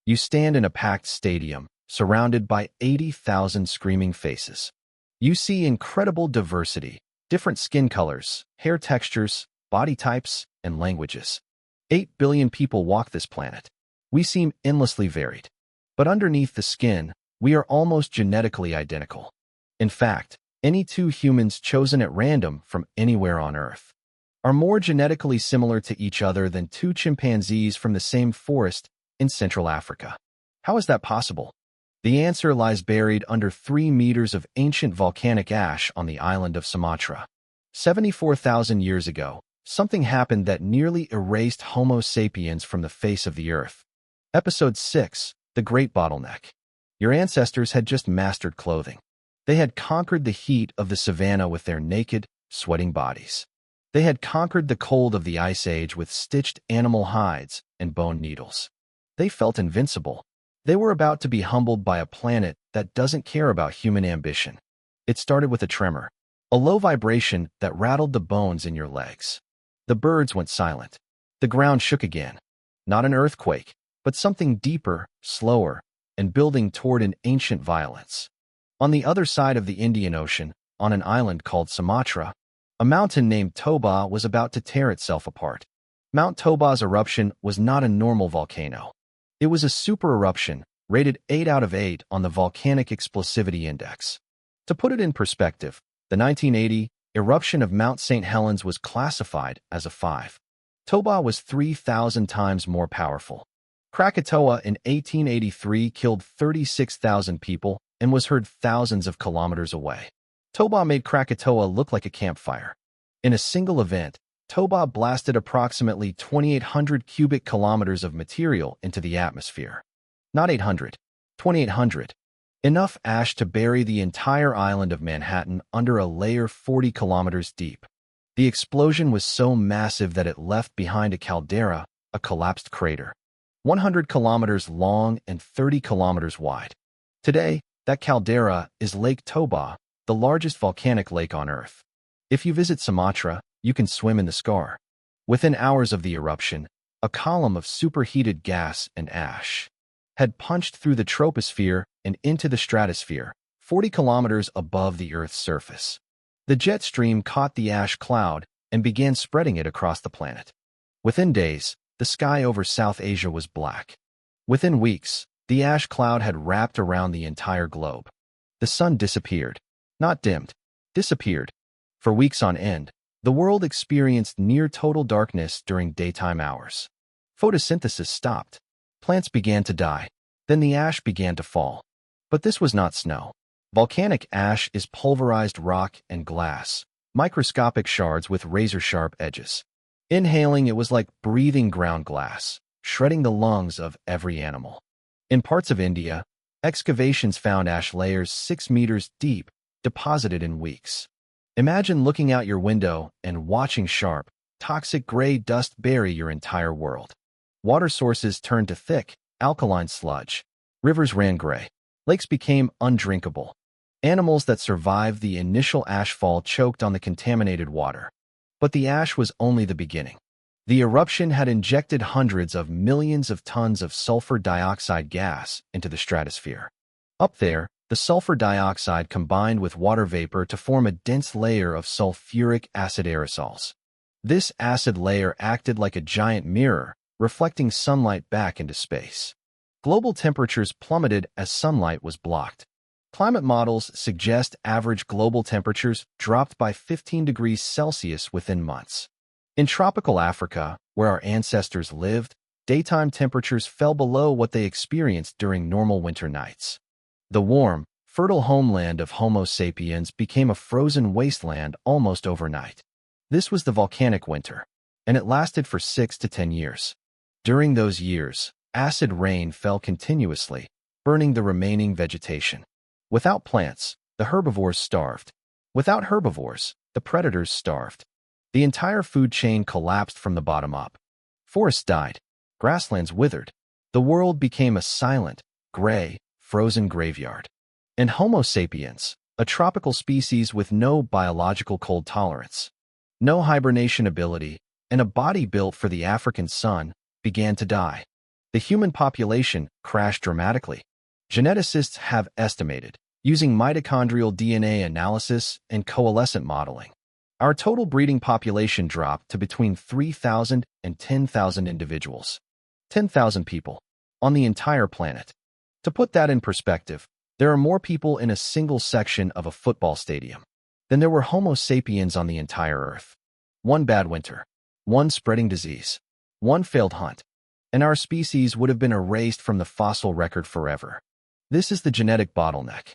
You stand in a packed stadium, surrounded by 80,000 screaming faces. You see incredible diversity, different skin colors, hair textures, body types, and languages. 8 billion people walk this planet. We seem endlessly varied. But underneath the skin, we are almost genetically identical. In fact, any two humans chosen at random from anywhere on Earth are more genetically similar to each other than two chimpanzees from the same forest in Central Africa. How is that possible? The answer lies buried under 3 meters of ancient volcanic ash on the island of Sumatra. 74,000 years ago, something happened that nearly erased Homo sapiens from the face of the Earth. Episode 6, The Great Bottleneck. Your ancestors had just mastered clothing. They had conquered the heat of the savanna with their naked, sweating bodies. They had conquered the cold of the Ice Age with stitched animal hides and bone needles. They felt invincible. They were about to be humbled by a planet that doesn't care about human ambition. It started with a tremor, a low vibration that rattled the bones in your legs. The birds went silent. The ground shook again. Not an earthquake, but something deeper, slower, and building toward an ancient violence. On the other side of the Indian Ocean, on an island called Sumatra, a mountain named Toba was about to tear itself apart. Mount Toba's eruption was not a normal volcano. It was a supereruption, rated 8 out of 8 on the Volcanic Explosivity Index. To put it in perspective, the 1980 eruption of Mount St. Helens was classified as a 5. Toba was 3,000 times more powerful. Krakatoa in 1883 killed 36,000 people and was heard thousands of kilometers away. Toba made Krakatoa look like a campfire. In a single event, Toba blasted approximately 2,800 cubic kilometers of material into the atmosphere. Not 800, 2,800. Enough ash to bury the entire island of Manhattan under a layer 40 kilometers deep. The explosion was so massive that it left behind a caldera, a collapsed crater, 100 kilometers long and 30 kilometers wide. Today, that caldera is Lake Toba, the largest volcanic lake on Earth. If you visit Sumatra, you can swim in the scar. Within hours of the eruption, a column of superheated gas and ash had punched through the troposphere and into the stratosphere, 40 kilometers above the Earth's surface. The jet stream caught the ash cloud and began spreading it across the planet. Within days, the sky over South Asia was black. Within weeks, the ash cloud had wrapped around the entire globe. The sun disappeared. Not dimmed. Disappeared. For weeks on end, the world experienced near-total darkness during daytime hours. Photosynthesis stopped. Plants began to die. Then the ash began to fall. But this was not snow. Volcanic ash is pulverized rock and glass, microscopic shards with razor-sharp edges. Inhaling it was like breathing ground glass, shredding the lungs of every animal. In parts of India, excavations found ash layers 6 meters deep, deposited in weeks. Imagine looking out your window and watching sharp, toxic gray dust bury your entire world. Water sources turned to thick, alkaline sludge. Rivers ran gray. Lakes became undrinkable. Animals that survived the initial ashfall choked on the contaminated water. But the ash was only the beginning. The eruption had injected hundreds of millions of tons of sulfur dioxide gas into the stratosphere. Up there, the sulfur dioxide combined with water vapor to form a dense layer of sulfuric acid aerosols. This acid layer acted like a giant mirror, reflecting sunlight back into space. Global temperatures plummeted as sunlight was blocked. Climate models suggest average global temperatures dropped by 15 degrees Celsius within months. In tropical Africa, where our ancestors lived, daytime temperatures fell below what they experienced during normal winter nights. The warm, fertile homeland of Homo sapiens became a frozen wasteland almost overnight. This was the volcanic winter, and it lasted for 6 to 10 years. During those years, acid rain fell continuously, burning the remaining vegetation. Without plants, the herbivores starved. Without herbivores, the predators starved. The entire food chain collapsed from the bottom up. Forests died. Grasslands withered. The world became a silent, gray, frozen graveyard. And Homo sapiens, a tropical species with no biological cold tolerance, no hibernation ability, and a body built for the African sun, began to die. The human population crashed dramatically. Geneticists have estimated, using mitochondrial DNA analysis and coalescent modeling, our total breeding population dropped to between 3,000 and 10,000 individuals. 10,000 people on the entire planet. To put that in perspective, there are more people in a single section of a football stadium than there were Homo sapiens on the entire Earth. One bad winter, one spreading disease, one failed hunt, and our species would have been erased from the fossil record forever. This is the genetic bottleneck,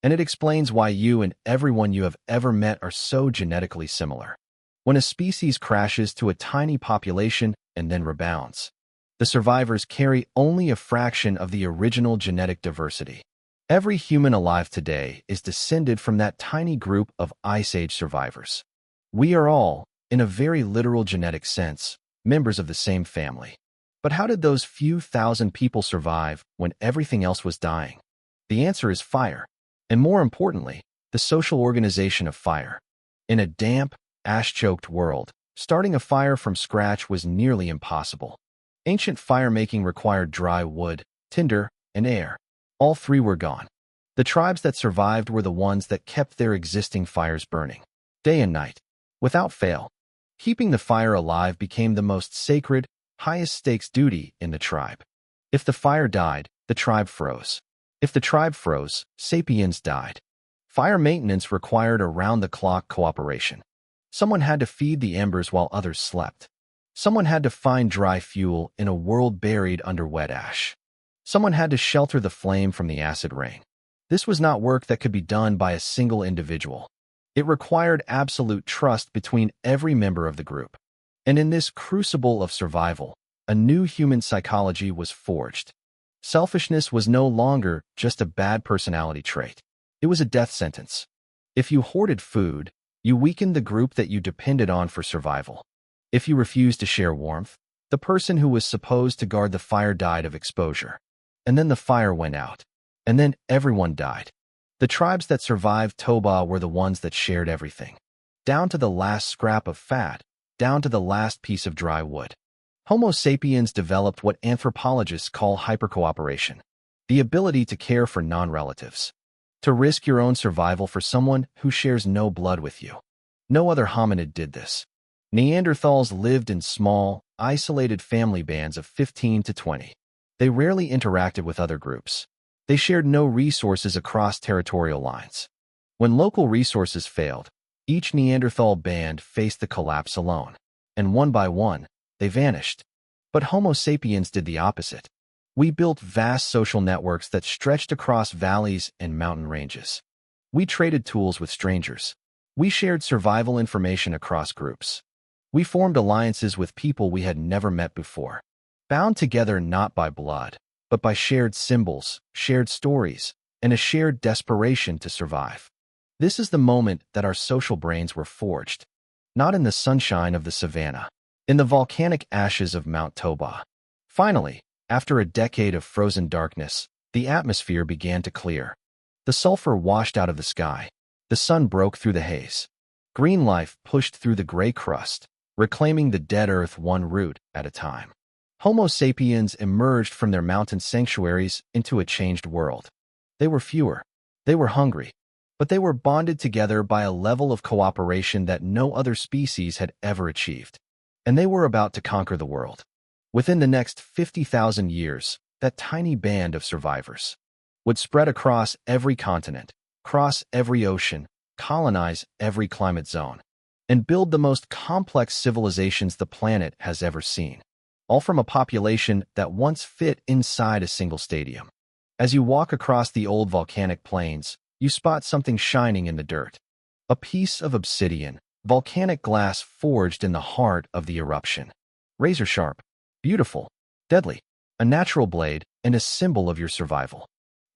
and it explains why you and everyone you have ever met are so genetically similar. When a species crashes to a tiny population and then rebounds, the survivors carry only a fraction of the original genetic diversity. Every human alive today is descended from that tiny group of Ice Age survivors. We are all, in a very literal genetic sense, members of the same family. But how did those few thousand people survive when everything else was dying? The answer is fire, and more importantly, the social organization of fire. In a damp, ash-choked world, starting a fire from scratch was nearly impossible. Ancient fire-making required dry wood, tinder, and air. All three were gone. The tribes that survived were the ones that kept their existing fires burning, day and night, without fail. Keeping the fire alive became the most sacred, highest-stakes duty in the tribe. If the fire died, the tribe froze. If the tribe froze, sapiens died. Fire maintenance required around-the-clock cooperation. Someone had to feed the embers while others slept. Someone had to find dry fuel in a world buried under wet ash. Someone had to shelter the flame from the acid rain. This was not work that could be done by a single individual. It required absolute trust between every member of the group. And in this crucible of survival, a new human psychology was forged. Selfishness was no longer just a bad personality trait. It was a death sentence. If you hoarded food, you weakened the group that you depended on for survival. If you refused to share warmth, the person who was supposed to guard the fire died of exposure. And then the fire went out. And then everyone died. The tribes that survived Toba were the ones that shared everything. Down to the last scrap of fat, down to the last piece of dry wood. Homo sapiens developed what anthropologists call hypercooperation, the ability to care for non-relatives, to risk your own survival for someone who shares no blood with you. No other hominid did this. Neanderthals lived in small, isolated family bands of 15 to 20. They rarely interacted with other groups. They shared no resources across territorial lines. When local resources failed, each Neanderthal band faced the collapse alone, and one by one, they vanished. But Homo sapiens did the opposite. We built vast social networks that stretched across valleys and mountain ranges. We traded tools with strangers. We shared survival information across groups. We formed alliances with people we had never met before, bound together not by blood, but by shared symbols, shared stories, and a shared desperation to survive. This is the moment that our social brains were forged, not in the sunshine of the savannah, in the volcanic ashes of Mount Toba. Finally, after a decade of frozen darkness, the atmosphere began to clear. The sulfur washed out of the sky. The sun broke through the haze. Green life pushed through the gray crust, reclaiming the dead earth one root at a time. Homo sapiens emerged from their mountain sanctuaries into a changed world. They were fewer. They were hungry. But they were bonded together by a level of cooperation that no other species had ever achieved. And they were about to conquer the world. Within the next 50,000 years, that tiny band of survivors would spread across every continent, cross every ocean, colonize every climate zone, and build the most complex civilizations the planet has ever seen, all from a population that once fit inside a single stadium. As you walk across the old volcanic plains, you spot something shining in the dirt. A piece of obsidian, volcanic glass forged in the heart of the eruption. Razor sharp, beautiful, deadly, a natural blade and a symbol of your survival.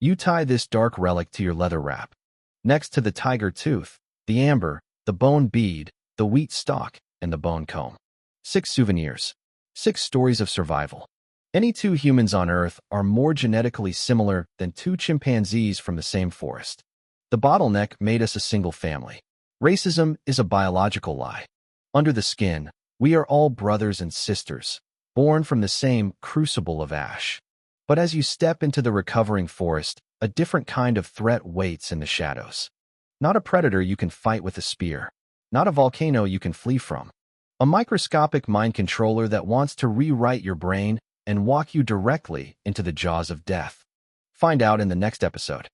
You tie this dark relic to your leather wrap. Next to the tiger tooth, the amber, the bone bead, the wheat stalk, and the bone comb. 6 souvenirs. 6 stories of survival. Any 2 humans on Earth are more genetically similar than 2 chimpanzees from the same forest. The bottleneck made us a single family. Racism is a biological lie. Under the skin, we are all brothers and sisters. born from the same crucible of ash. But as you step into the recovering forest, a different kind of threat waits in the shadows. Not a predator you can fight with a spear. Not a volcano you can flee from. A microscopic mind controller that wants to rewrite your brain and walk you directly into the jaws of death. Find out in the next episode.